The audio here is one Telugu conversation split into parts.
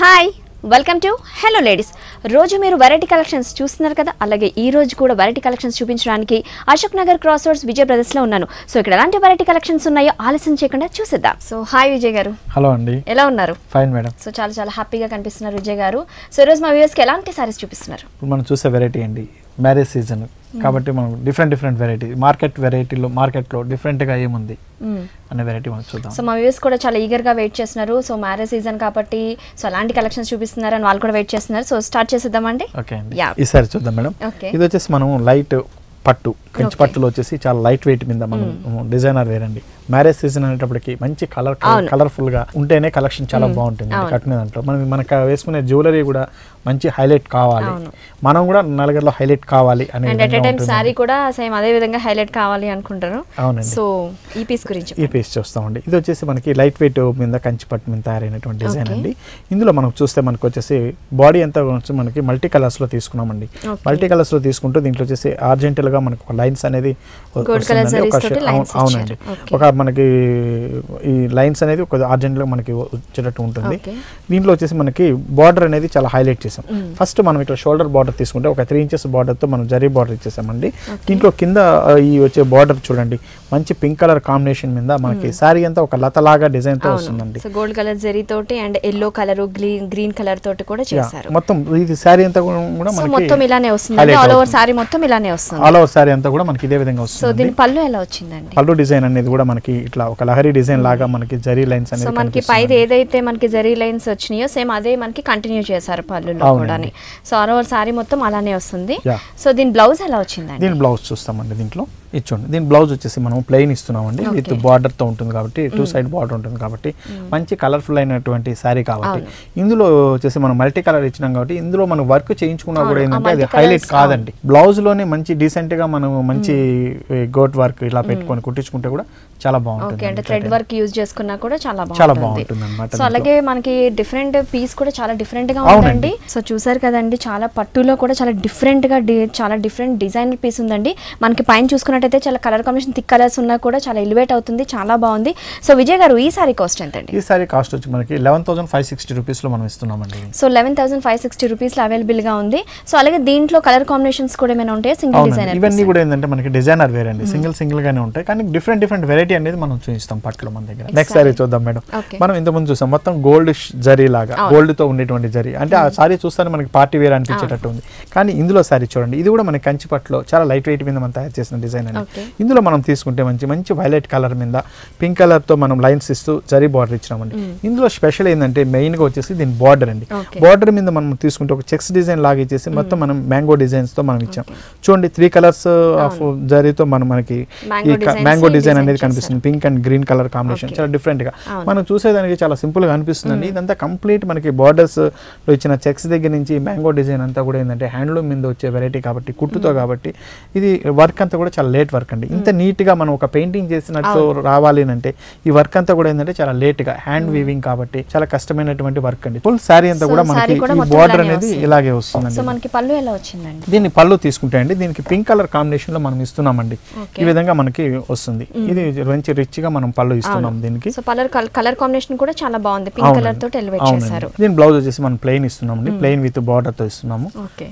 Hi welcome to hello ladies. రోజు మీరు వెరైటీ కలెక్షన్స్ చూస్తున్నారు కదా, అలాగే ఈ రోజు కూడా వెరైటీ కలెక్షన్స్ చూపించడానికి Ashok Nagar cross roads Vijay brothers లో ఉన్నాను. సో ఇక్కడ ఎలాంటి వెరైటీ కలెక్షన్స్ ఉన్నాయో ఆలస్యం చేయకుండా చూసేద్దాం. సో హాయ్ విజయ్ గారు. హలో అండి, ఎలా ఉన్నారు? Fine madam. సో చాలా హ్యాపీగా కనిపిస్తున్నారు విజయ్ గారు. సో ఈ రోజు మా వ్యూవర్స్ కి ఎలాంటి సారీస్ చూపిస్తున్నారు? ఇప్పుడు మనం చూసే వెరైటీ అండి, మ్యారేజ్ సీజన్ కాబట్టి మనం డిఫరెంట్ వెరైటీ మార్కెట్లో డిఫరెంట్గా ఏముంది అనే వెరైటీ మనం చూద్దాం. సో మా వ్యూవర్స్ కూడా చాలా ఈగర్ గా వెయిట్ చేస్తున్నారు. సో మ్యారేజ్ సీజన్ కాబట్టి సో అలాంటి కలెక్షన్స్ చూపిస్తున్నారు అని వాళ్ళు కూడా వెయిట్ చేస్తున్నారు. So start చేసేద్దామండి. ఓకే అండి, ఈసారి చూద్దాం మేడం. ఇది వచ్చేసి మనం లైట్ పట్టు, కంచి పట్టులో వచ్చేసి చాలా లైట్ వెయిట్ మీద మనం డిజైనర్ వేర్ అండి. మ్యారేజ్ సీజన్ అనేటప్పటికి మంచి కలర్ఫుల్ గా ఉంటేనే కలెక్షన్ చాలా బాగుంటుంది కట్టిన దాంట్లో. మనకు వేసుకునే జ్యువెలరీ కూడా మంచి హైలైట్ కావాలి, మనం కూడా నలుగురిలో హైలైట్ కావాలి అనే సారీ కూడా సేమ్ అదే విధంగా హైలైట్ కావాలి అనుకుంటారు. అవునండి. సో ఈ పీస్ గురించి ఈ పీస్ చూస్తామండి. ఇది వచ్చేసి మనకి లైట్ వెయిట్ మీద కంచి పట్టు మీద తయారైనటువంటి డిజైన్ అండి. ఇందులో మనం చూస్తే మనకు వచ్చేసి బాడీ అంతా మనకి మల్టీ కలర్స్ లో తీసుకున్నామండి. మల్టీ కలర్స్ లో తీసుకుంటూ దీంట్లో వచ్చేసి ఆర్జెంటల్ గా మనకు లైన్స్ అనేది అవునండి, ఒక మనకి ఈ లైన్స్ అనేది ఒక ఆర్జెంటల్ గా మనకి వచ్చేటట్టు ఉంటుంది. దీంట్లో వచ్చేసి మనకి బార్డర్ అనేది చాలా హైలైట్ చేసాం. ఫస్ట్ మనం ఇక్కడ షోల్డర్ బార్డర్ తీసుకుంటే ఒక 3 ఇంచెస్ బార్డర్ తో మనం జరీ బార్డర్ ఇచ్చేసామండి. దీంట్లో కింద ఈ వచ్చే బార్డర్ చూడండి, మంచి పింక్ కలర్ కాంబినేషన్ మీద మనకి సారీ అంతా ఒక లతలాగా డిజైన్ తో వస్తుందండి. గోల్డ్ కలర్ జరీ తోటి and yellow colour green colour తోటి కూడా చేశారు. మొత్తం ఇది సారీ అంతా కూడా మనకి మొత్తం ఇలానే వస్తుంది. ఆల్ ఓవర్ సారీ మొత్తం ఇలానే వస్తుంది. ఆల్ ఓవర్ సారీ అంతా కూడా మనకి ఇదే విధంగా వస్తుంది. సో దీని పళ్ళు ఎలా వచ్చిందండి? పళ్ళు డిజైన్ అనేది కూడా మనకి ఇట్లా ఒక లహరి డిజైన్ లాగా మనకి జరీ లైన్స్ అనేది. సో మనకి పైన ఏదైతే మనకి జరీ లైన్స్ వచ్చినాయో సేమ్ అదే మనకి కంటిన్యూ చేశారు పళ్ళులో కూడా. సో ఆల్ ఓవర్ సారీ మొత్తం అలానే వస్తుంది. సో దీని బ్లౌజ్ ఎలా వచ్చిందండి? దీని బ్లౌజ్ చూస్తామండి. దీంట్లో ఇచ్చోండి, దీని బ్లౌజ్ వచ్చేసి మనం ప్లెయిన్ ఇస్తున్నామండి. విత్ బార్డర్ తో ఉంటుంది కాబట్టి 2 సైడ్ బార్డర్ ఉంటుంది కాబట్టి మంచి కలర్ఫుల్ అయినటువంటి సారీ కాబట్టి. ఇందులో వచ్చేసి మనం మల్టీ కలర్ ఇచ్చినాం కాబట్టి ఇందులో మనం వర్క్ చేయించుకున్నా కూడా ఏంటంటే అది హైలైట్ కాదండి. బ్లౌజ్ లోనే మంచి డీసెంట్ గా మనం మంచి గోట్ వర్క్ ఇలా పెట్టుకొని కుట్టించుకుంటే కూడా చాలా బాగుంటుంది. అంటే థ్రెడ్ వర్క్ యూజ్ చేసుకున్నా కూడా చాలా బాగుంటుంది అన్నమాట. సో అలాగే మనకి డిఫరెంట్ పీస్ కూడా చాలా డిఫరెంట్ గా ఉందండి. సో చూసారు కదండి, చాలా పట్టులో కూడా చాలా డిఫరెంట్ గా చాలా డిఫరెంట్ డిజైనర్ పీస్ ఉందండి. మనకి పైన చూసుకున్నట్టయితే చాలా కలర్ కాంబినేషన్ థిక్ కలర్స్ ఉన్నా కూడా చాలా ఎలివేట్ అవుతుంది, చాలా బాగుంది. సో విజయ్ గారు, ఈ సారీ కాస్ట్ ఎంత అండి? ఈ సారీ కాస్ట్ వచ్చి మనకి 11,560 రూపీస్ లో మనం ఇస్తున్నామండి. సో 11,560 రూపీస్ లో అవైలబుల్ గా ఉంది. సో అలాగే దీంట్లో కలర్ కాంబినేషన్స్ కూడా ఏమైనా ఉంటాయి? సింగిల్ డిజైనర్ ఇవన్నీ కూడా ఏంటంటే మనకి డిజైనర్ వేర్ అండి, సింగిల్ గానే ఉంటాయి కానీ డిఫరెంట్ వెరైటీ అనేది మనం చూపిస్తాం పట్టులో మన దగ్గర. నెక్స్ట్ సారీ చూద్దాం మేడం. మనం ఇంతకుముందు చూసాం మొత్తం గోల్డ్ జరీ లాగా, గోల్డ్ తో ఉండేటువంటి జరీ. అంటే ఆ సారీ చూస్తానే మనకి పార్టీ వేర్ అనిపించేటట్టు ఉంది. కానీ ఇందులో సారీ చూడండి, ఇది కూడా మనకి కంచి పట్టులో చాలా లైట్ వెయిట్ మీద మనం తయారు చేసిన డిజైన్ అండి. ఇందులో మనం తీసుకుంటే మంచి వైలెట్ కలర్ మీద పింక్ కలర్ తో మనం లైన్స్ ఇస్తూ జరీ బార్డర్ ఇచ్చినామండి. ఇందులో స్పెషల్ ఏంటంటే మెయిన్ గా వచ్చేసి దీని బార్డర్ అండి. బార్డర్ మీద మనం తీసుకుంటే ఒక చెక్స్ డిజైన్ లాగా ఇచ్చేసి మొత్తం మనం మ్యాంగో డిజైన్స్ తో మనం ఇచ్చాం. చూడండి 3 కలర్స్ ఆఫ్ జరీతో మనకి ఈ మ్యాంగో డిజైన్ అనేది కనిపిస్తుంది. Pink and green colour combination చాలా డిఫరెంట్ గా మనం చూసేదానికి చాలా సింపుల్ గా అనిపిస్తుందండి. ఇదంతా కంప్లీట్ మనకి బార్డర్స్ లో ఇచ్చిన చెక్స్ దగ్గర నుంచి మ్యాంగో డిజైన్ అంతా కూడా ఏంటంటే హ్యాండ్లూమ్ మీద వచ్చే వెరైటీ కాబట్టి, కుట్టుతో కాబట్టి ఇది వర్క్ అంతా కూడా చాలా లేట్ వర్క్ అండి. ఇంత నీట్ గా మనం ఒక పెయింటింగ్ చేసినట్టు రావాలి అంటే ఈ వర్క్ అంతా కూడా ఏంటంటే చాలా లేట్ గా హ్యాండ్ వీవింగ్ కాబట్టి చాలా కష్టమైనటువంటి వర్క్ అండి. ఫుల్ సారీ అంతా కూడా మనకి ఈ బార్డర్ అనేది ఇలాగే వస్తుందండి. సో మనకి పళ్ళు ఎలా వచ్చిందండి? దీన్ని పళ్ళు తీసుకుంటే అండి దీనికి పింక్ కలర్ కాంబినేషన్ లో మనం ఇస్తున్నామండి. ఈ విధంగా మనకి వస్తుంది. ఇది మంచి రిచ్ గా మనం పళ్ళు ఇస్తున్నాం దీనికి. సో కలర్ కాంబినేషన్ కూడా చాలా బాగుంది, పింక్ కలర్ తోటి ఎలివేట్ చేశారు. దీని బ్లౌజ్ వచ్చేసి మనం ప్లెయిన్ ఇస్తున్నామండి, ప్లెయిన్ విత్ బార్డర్ తో ఇస్తున్నాము.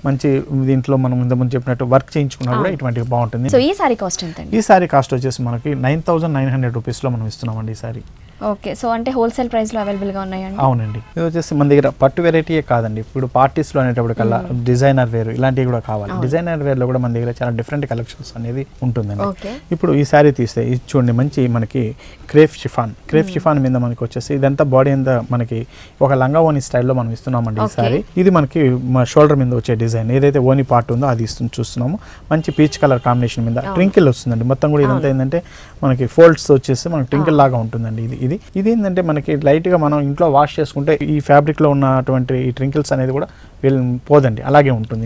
మంచి దీంట్లో మనం ముందు చెప్పినట్టు వర్క్ చేయించుకున్నా కూడా ఇటువంటి బాగుంటుంది. సో ఈ సారీ కాస్ట్ ఎంత? ఈ సారీ కాస్ట్ వచ్చేసి మనకి 9,900 రూపీస్ లో మనం ఇస్తున్నామండి ఈ సారీ. ఓకే, సో అంటే హోల్సేల్ ప్రైస్ లో అవైలబుల్ గా ఉన్నాయండి? అవునండి. ఇది వచ్చేసి మన దగ్గర పట్టు వెరైటీయే కాదండి, ఇప్పుడు పార్టీస్ లో అనేటప్పుడు కల్లా డిజైనర్ వేర్ ఇలాంటివి కూడా కావాలి. డిజైనర్ వేర్ లో కూడా మన దగ్గర చాలా డిఫరెంట్ కలెక్షన్స్ అనేది ఉంటుందండి. ఇప్పుడు ఈ సారీ తీస్తే ఇది చూడండి, మంచి మనకి క్రేప్ షిఫాన్ మీద మనకి వచ్చేసి ఇదంతా బాడీ అంతా మనకి ఒక లంగా ఓని స్టైల్లో మనం ఇస్తున్నామండి ఈ సారీ. ఇది మనకి షోల్డర్ మీద వచ్చే డిజైన్ ఏదైతే ఓని పార్ట్ ఉందో అది చూస్తున్నాము. మంచి పీచ్ కలర్ కాంబినేషన్ మీద ట్రింకిల్ వస్తుందండి. మొత్తం కూడా ఇదంతా ఏంటంటే మనకి ఫోల్డ్స్ వచ్చేసి మనకి ట్రింకిల్ లాగా ఉంటుందండి. ఇది ఏంటంటే మనకి లైట్ గా మనం ఇంట్లో వాష్ చేసుకుంటే ఈ ఫ్యాబ్రిక్ లో ఉన్నటువంటి ఈ ట్రింకిల్స్ అనేది కూడా పోదండి, అలాగే ఉంటుంది.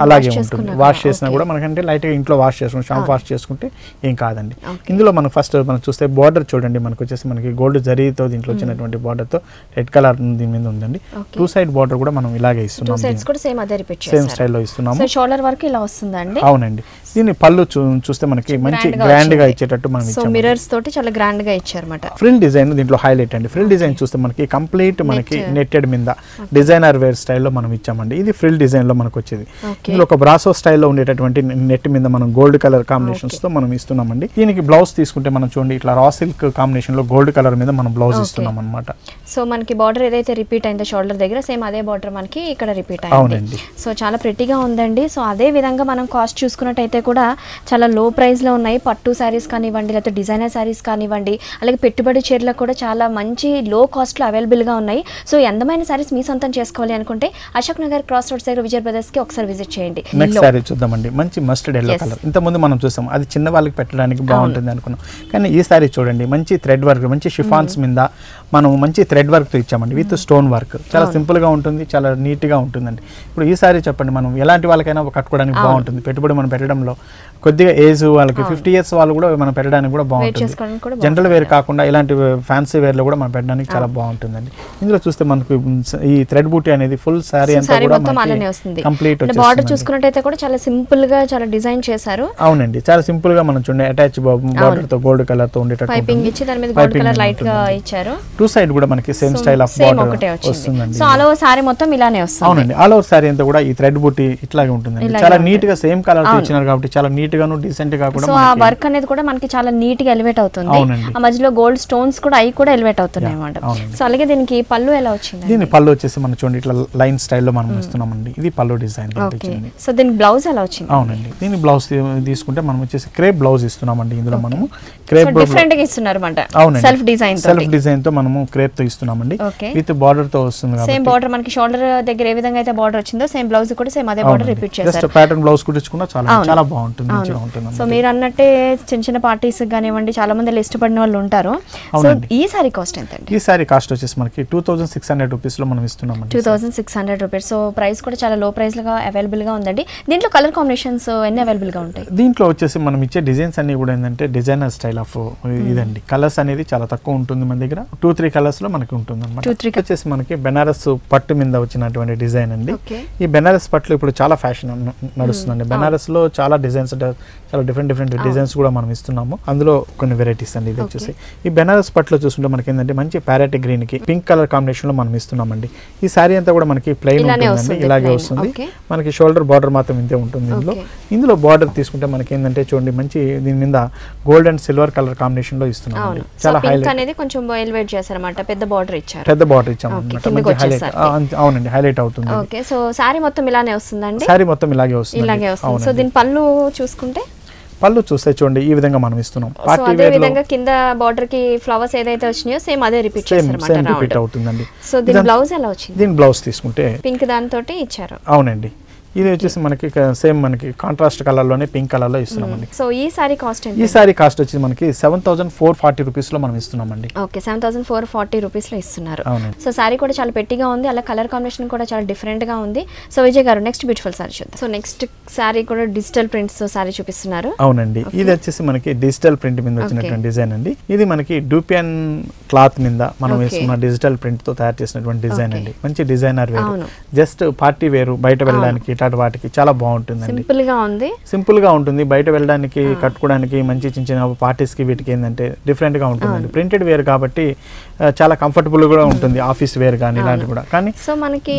అలాగే ఉంటుంది. వాష్ చేసినా కూడా మనకంటే లైట్ గా ఇంట్లో వాష్ చేసుకుంటే షాంపూ వాష్ చేసుకుంటే ఏం కాదండి. ఇందులో మనం ఫస్ట్ మనం చూస్తే బార్డర్ చూడండి, మనకు వచ్చేసి మనకి గోల్డ్ జరీతో దీంట్లో వచ్చినటువంటి బార్డర్ తో రెడ్ కలర్ దీని మీద ఉందండి. 2 సైడ్ బార్డర్ కూడా మనం ఇలాగే ఇస్తున్నాం, సేమ్ స్టైల్లో ఇస్తున్నాము. షోల్డర్ వరకు ఇలా వస్తుందండి. అవునండి. దీని పళ్ళు చూస్తే మనకి మంచి గ్రాండ్ గా ఇచ్చేటట్టు మనం సో మిర్రర్స్ తోటి చాలా గ్రాండ్ గా ఇచ్చారన్నమాట. ఫ్రిల్ డిజైన్ దీంట్లో హైలైట్ అండి. ఫ్రిల్ డిజైన్ చూస్తే మనకి కంప్లీట్ మనకి నెట్టెడ్ మీద డిజైనర్ వేర్ స్టైల్లో మనం ఇచ్చామండి. ఇది ఫ్రిల్ డిజైన్ లో మనకు వచ్చేది. ఇందులో ఒక బ్రాసో స్టైల్లో ఉండేటటువంటి నెట్ మీద మనం గోల్డ్ కలర్ కాంబినేషన్స్ తో మనం ఇస్తున్నామండి. దీనికి బ్లౌజ్ తీసుకుంటే మనం చూడండి ఇట్లా రా సిల్క్ కాంబినేషన్ లో గోల్డ్ కలర్ మీద మనం బ్లౌజ్ ఇస్తున్నాం అనమాట. సో మనకి బార్డర్ ఏదైతే రిపీట్ అయిందో షోల్డర్ దగ్గర సేమ్ అదే బార్డర్ మనకి ఇక్కడ రిపీట్ అయింది. సో చాలా ప్రెట్టీగా ఉందండి. సో అదే విధంగా మనం కాస్ట్ చూసుకున్నట్టయితే కూడా చాలా లో ప్రైస్ లో ఉన్నాయి. పట్టు శారీస్ కానివ్వండి, లేకపోతే డిజైనర్ శారీస్ కానివ్వండి, అలాగే పెట్టుబడి చీరలకు కూడా చాలా మంచి లో కాస్ట్ లో అవైలబుల్ గా ఉన్నాయి. సో అందమైన శారీస్ మీ సొంతం చేసుకోవాలి అనుకుంటే అశోక్ నగర్ క్రాస్ రోడ్స్ దగ్గర విజయ్ బ్రదర్స్ కి ఒకసారి విజిట్ చేయండి. నెక్స్ట్ శారీ చూద్దామండి. మంచి మస్టర్డ్ ఎల్లో కలర్. ఇంత ముందు మనం చూసాం అది చిన్న వాళ్ళకి పెట్టడానికి బాగుంటుంది అనుకున్నాం, కానీ ఈ శారీ చూడండి మంచి థ్రెడ్ వర్క్, మంచి షిఫాన్స్ మీద మనం మంచి థ్రెడ్ వర్క్ తో ఇచ్చామండి విత్ స్టోన్ వర్క్. చాలా సింపుల్ గా ఉంటుంది, చాలా నీట్ గా ఉంటుందండి. ఇప్పుడు ఈ సారీ చెప్పండి మనం ఎలాంటి వాళ్ళకైనా కట్టుకోవడానికి బాగుంటుంది. పెట్టుబడి మనం పెట్టడంలో కొద్దిగా ఏజ్ వాళ్ళకి 50 years వాళ్ళు కూడా మనం పెట్టడానికి కూడా బాగుంటుంది. జనరల్ వేర్ కాకుండా ఇలాంటి ఫ్యాన్సీ వేర్ లో కూడా మనం పెట్టడానికి చాలా బాగుంటుందండి. ఇందులో చూస్తే మనకు ఈ థ్రెడ్ బూటీ అనేది ఫుల్ సారీ అంతా కూడా కంప్లీట్ బార్డర్ చూసుకున్నట్టయితే కూడా చాలా సింపుల్ గా చాలా డిజైన్ చేశారు. అవునండి, చాలా సింపుల్ గా మనం చూడండి అటాచ్ బార్డర్ తో గోల్డ్ కలర్ తో ఉండేటట్టు పైపింగ్ ఇచ్చి దాని మీద గోల్డ్ కలర్ లైట్ గా ఇచ్చారు. టూ సైడ్ కూడా మనకి సేమ్ స్టైల్ ఆఫ్ బార్డర్ వస్తుందండి. సో ఆల్ ఓవర్ సారీ మొత్తం ఇలానే వస్తుంది. అవునండి, ఆల్ ఓవర్ సారీ అంతా కూడా ఈ థ్రెడ్ బూటీ ఇట్లాగే ఉంటుందండి. చాలా నీట్ గా సేమ్ కలర్ తో ఇచ్చినారు కాబట్టి చాలా నీట్ గాను డీసెంట్ గా కూడా. సో ఆ వర్క్ అనేది కూడా మనకి చాలా నీట్ గా ఎలివేట్ అవుతుంది. ఆ మధ్యలో గోల్డ్ స్టోన్స్ కూడా అవి కూడా ఎలివేట్ అవుతున్నాయి అన్నమాట. సో అలాగే దీనికి పళ్ళు ఎలా వచ్చింది? దీని పళ్ళు వచ్చేసి మనం చూడండి ఇట్లా లైన్ స్టైల్ లో మనం ఇస్తున్నామండి. ఇది పళ్ళు డిజైన్. సో దీనికి బ్లౌజ్ ఎలా వచ్చింది? అవునండి, దీని బ్లౌజ్ తీసుకుంటే మనం వచ్చేసి క్రేప్ బ్లౌజ్ ఇస్తున్నామండి. ఇందులో మనము క్రేప్ డిఫరెంట్ గా ఇస్తున్నారు అన్నమాట. సెల్ఫ్ డిజైన్ తో మనము క్రేప్ తో ఇస్తున్నామండి. విత్ బార్డర్ తో వస్తుంది కాబట్టి సేమ్ బార్డర్ మనకి షోల్డర్ దగ్గర ఏ విధంగా అయితే బార్డర్ వచ్చిందో సేమ్ బ్లౌజ్ కూడా సేమ్ అదే బార్డర్ రిపీట్ చేశారు. జస్ట్ ప్యాటర్న్ బ్లౌజ్ కుట్టించుకున్నా చాలా బాగుంటుంది, మంచిగా ఉంటుంది. సో మీరు అన్నట్టే చిన్న పార్టీస్ గానివ్వండి చాలా మంది ఇష్టపడిన వాళ్ళు ఉంటారు. సో ఈ సారీ కాస్ట్ ఎంత అండి? ఈ సారీ కాస్ట్ వచ్చేసి మనకి 2600 రూపీస్ లో మనం ఇస్తున్నాం. 2600 రూపీస్. సో ప్రైస్ కూడా చాలా లో ప్రైస్ గా అవైలబుల్ గా ఉందండి. దీంట్లో కలర్ కాంబినేషన్స్ ఎన్ని అవైలబుల్ గా ఉంటాయి? దీంట్లో వచ్చేసి మనం ఇచ్చే డిజైన్స్ అన్ని కూడా ఏంటంటే డిజైనర్ స్టైల్ ఆఫ్ ఇదండి. కలర్స్ అనేది చాలా తక్కువ ఉంటుంది మన దగ్గర. 2-3 కలర్స్ లో మనకి ఉంటుంది అనమాట. వచ్చేసి మనకి బెనారస్ పట్టు మీద వచ్చినటువంటి డిజైన్ అండి. ఈ బెనారస్ పట్లు ఇప్పుడు చాలా ఫ్యాషన్ నడుస్తుందండి. బెనారస్ లో చాలా డిజైన్స్, చాలా డిఫరెంట్ డిజైన్స్ కూడా మనం ఇస్తున్నాము. అందులో కొన్ని వెరైటీస్ అండి. ఇది వచ్చేసి ఈ బెనారస్ పట్లో చూస్తుంటే మనకి ఏంటంటే మంచి ప్యారెట్ గ్రీన్ కి పింక్ కలర్ కాంబినేషన్ లో మనం ఇస్తున్నామండి. ఈ సారీ అంతా కూడా మనకి ప్లెయిన్ ఉంటుందండి, ఇలాగే వస్తుంది. మనకి షోల్డర్ బార్డర్ మాత్రం ఇంతే ఉంటుంది. ఇందులో బార్డర్ తీసుకుంటే మనకి ఏంటంటే చూడండి మంచి దీని మీద gold and silver colour combination లో ఇస్తున్నాం. చాలా హైలైట్ అనేది కొంచెం ఎలివేట్ చేశారన్నమాట. పెద్ద బార్డర్ ఇచ్చాము అన్నమాట. మంచి హైలైట్. అవునండి, హైలైట్ అవుతుంది. ఓకే, సో సారీ మొత్తం ఇలానే వస్తుందండి. సారీ మొత్తం ఇలాగే వస్తుంది. సో దీని పళ్ళు చూసుకుంటే పళ్ళు చూస్తే చూడండి ఈ విధంగా మనం ఇస్తున్నాం. అదే విధంగా కింద బార్డర్ కి ఫ్లవర్స్ ఏదైతే వచ్చినాయో సేమ్ అదే రిపీట్ అవుతుందండి. సో దీని బ్లౌజ్ ఎలా వచ్చింది? దీని బ్లౌజ్ తీసుకుంటే పింక్ దానితోటి ఇచ్చారు. అవునండి, ఇది వచ్చేసి మనకి సేమ్ మనకి కాంట్రాస్ట్ కలర్ లోనే పింక్ కలర్ లో ఇస్తున్నామండి. సో ఈ సారీ కాస్ట్ ఎంత? ఈ సారీ కాస్ట్ వచ్చి మనకి 7440 రూపీస్ లో మనం ఇస్తున్నామండి. ఓకే, 7440 రూపీస్ లో ఇస్తున్నారు. సో సారీ కూడా చాలా పెట్టిగా ఉంది, అలా కలర్ కాంబినేషన్ కూడా చాలా డిఫరెంట్ గా ఉంది. సో విజయ్ గారు నెక్స్ట్ బ్యూటిఫుల్ సారీ చూద్దాం. సో నెక్స్ట్ సారీ కూడా డిజిటల్ ప్రింట్స్ తో సారీ చూపిస్తున్నారు. అవునండి, ఇది వచ్చేసి మనకి డిజిటల్ ప్రింట్ మీద వచ్చినటువంటి డిజైన్ అండి. ఇది మనకి డూపియన్ క్లాత్ మీద మనం వేసుకున్న డిజిటల్ ప్రింట్ తో తయారు చేసినటువంటి డిజైన్ అండి. మంచి డిజైనర్ వేరు, జస్ట్ పార్టీ వేరు, బయట వెళ్ళడానికి వాటికి చాలా బాగుంటుంది. సింపుల్ గా ఉంటుంది, బయట వెళ్ళడానికి కట్టుకోవడానికి మంచి చిన్న చిన్న పార్టీస్ కి వీటికి ఏంటంటే డిఫరెంట్ గా ఉంటుంది. ప్రింటెడ్ వేర్ కాబట్టి చాలా కంఫర్టబుల్ కూడా ఉంటుంది, ఆఫీస్ వేర్ కానీ ఇలాంటి కూడా. కానీ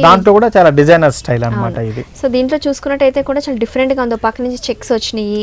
దాంట్లో కూడా చాలా డిజైనర్ స్టైల్ అన్నమాట ఇది. సో దీంట్లో చూసుకున్నట్టయితే కూడా చాలా డిఫరెంట్ గా ఉంది. పక్క నుంచి చెక్స్ వచ్చినాయి,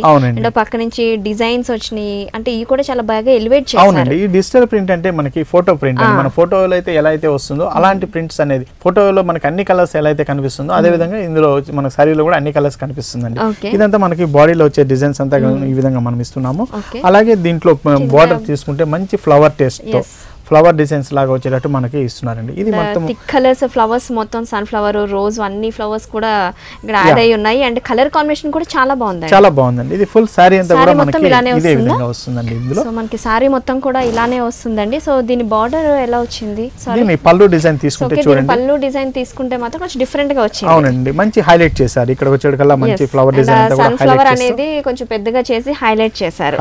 పక్క నుంచి డిజైన్స్ వచ్చినాయి, అంటే ఇవి కూడా చాలా బాగా ఎలివేట్ చేశారు. అవునండి, ఈ డిజిటల్ ప్రింట్ అంటే మనకి ఫోటో ప్రింట్. మన ఫోటోలో అయితే ఎలా అయితే వస్తుందో అలాంటి ప్రింట్స్ అనేది ఫోటోలో మనకి అన్ని కలర్స్ ఎలా అయితే కనిపిస్తుందో అదే విధంగా ఇందులో మన సారీలో కూడా అన్ని కలర్స్ కనిపిస్తుందండి. ఇదంతా మనకి బాడీలో వచ్చే డిజైన్స్ అంతా ఈ విధంగా మనం ఇస్తున్నాము. అలాగే దీంట్లో బార్డర్ తీసుకుంటే మంచి ఫ్లవర్ టేస్ట్ తో ఫ్లవర్ డిజైన్స్ లాగా వచ్చేటట్టు మనకి ఇస్తున్నారండి. ఇది మొత్తం థిక్ కలర్స్ ఫ్లవర్స్, మొత్తం సన్ ఫ్లవర్, రోజ్, అన్ని ఫ్లవర్స్ కూడా ఇక్కడ యాడ్ అయ్యి ఉన్నాయి. అండ్ కలర్ కాంబినేషన్ కూడా చాలా బాగుంది, చాలా బాగుందండి. ఇది ఫుల్ సారీ అంతా కూడా మనకి ఇదే విధంగా వస్తుందండి. ఇందులో సో మనకి సారీ మొత్తం కూడా ఇలానే వస్తుందండి. సో దీని బార్డర్ ఎలా వచ్చింది? దీని పళ్ళు డిజైన్ తీసుకుంటే చూడండి, పళ్ళు డిజైన్ తీసుకుంటే మాత్రం కొంచెం డిఫరెంట్ గా వచ్చింది. అవునండి, మంచి హైలైట్ చేశారు. ఇక్కడ వచ్చేటికల్లా మంచి ఫ్లవర్ డిజైన్ అంతా కూడా సన్ ఫ్లవర్ అనేది కొంచెం పెద్దగా చేసి హైలైట్ చేశారు.